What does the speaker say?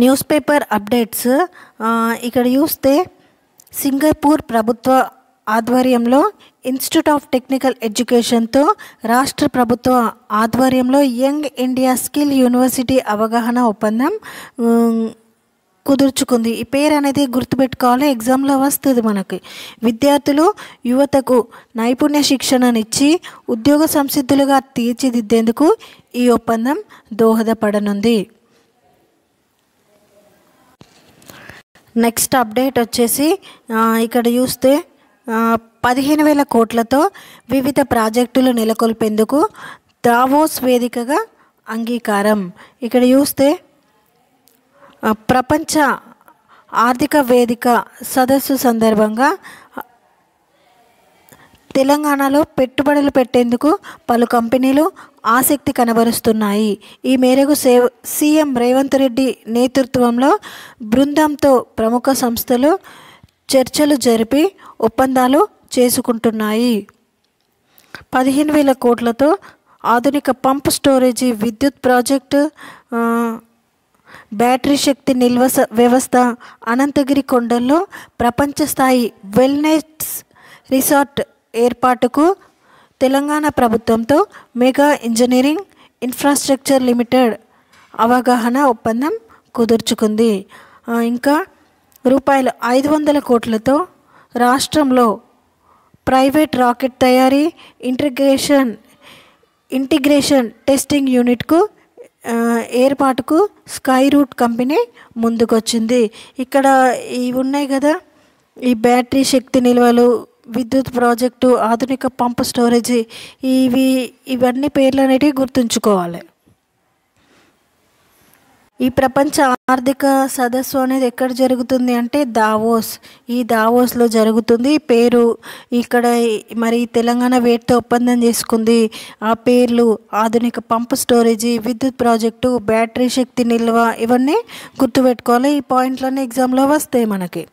News paper updates ఇక్కడ చూస్తే Singapore ప్రభుత్వ ఆధ్వర్యంలో ఇన్స్టిట్యూట్ ఆఫ్ టెక్నికల్ ఎడ్యుకేషన్తో రాష్ట్ర ప్రభుత్వ ఆధ్వర్యంలో యంగ్ ఇండియా స్కిల్ యూనివర్సిటీ అవగాహన ఒప్పందం కుదుర్చుకుంది. ఈ పేరు అనేది గుర్తుపెట్టుకోవాలి, ఎగ్జామ్లో వస్తుంది మనకి. విద్యార్థులు యువతకు నైపుణ్య శిక్షణనిచ్చి ఉద్యోగ సంసిద్ధులుగా తీర్చిదిద్దేందుకు ఈ ఒప్పందం దోహదపడనుంది. నెక్స్ట్ అప్డేట్ వచ్చేసి ఇక్కడ చూస్తే 15,000 కోట్లతో వివిధ ప్రాజెక్టులు నెలకొల్పేందుకు దావోస్ వేదికగా అంగీకారం. ఇక్కడ చూస్తే ప్రపంచ ఆర్థిక వేదిక సదస్సు సందర్భంగా తెలంగాణలో పెట్టుబడులు పెట్టేందుకు పలు కంపెనీలు ఆసక్తి కనబరుస్తున్నాయి. ఈ మేరకు సీఎం రేవంత్ రెడ్డి నేతృత్వంలో బృందంతో ప్రముఖ సంస్థలు చర్చలు జరిపి ఒప్పందాలు చేసుకుంటున్నాయి. 15,000 కోట్లతో ఆధునిక పంప్ స్టోరేజీ విద్యుత్ ప్రాజెక్టు, బ్యాటరీ శక్తి నిల్వ వ్యవస్థ, అనంతగిరి కొండల్లో ప్రపంచ స్థాయి వెల్నెస్ రిసార్ట్ ఏర్పాటుకు తెలంగాణ ప్రభుత్వంతో మెగా ఇంజనీరింగ్ ఇన్ఫ్రాస్ట్రక్చర్ లిమిటెడ్ అవగాహన ఒప్పందం కుదుర్చుకుంది. ఇంకా రూపాయలు 500 కోట్లతో రాష్ట్రంలో ప్రైవేట్ రాకెట్ తయారీ ఇంటిగ్రేషన్ టెస్టింగ్ యూనిట్కు ఏర్పాటుకు స్కై రూట్ కంపెనీ ముందుకొచ్చింది. ఇక్కడ ఇవి ఉన్నాయి కదా, ఈ బ్యాటరీ శక్తి నిల్వలు, విద్యుత్ ప్రాజెక్టు, ఆధునిక పంపు స్టోరేజీ, ఇవన్నీ పేర్లు అనేటివి గుర్తుంచుకోవాలి. ఈ ప్రపంచ ఆర్థిక సదస్సు అనేది ఎక్కడ జరుగుతుంది అంటే దావోస్. ఈ దావోస్లో జరుగుతుంది. పేరు ఇక్కడ మరి తెలంగాణ వేటితో ఒప్పందం చేసుకుంది, ఆ పేర్లు ఆధునిక పంపు స్టోరేజీ, విద్యుత్ ప్రాజెక్టు, బ్యాటరీ శక్తి నిల్వ, ఇవన్నీ గుర్తుపెట్టుకోవాలి. ఈ పాయింట్లన్నీ ఎగ్జామ్లో వస్తాయి మనకి.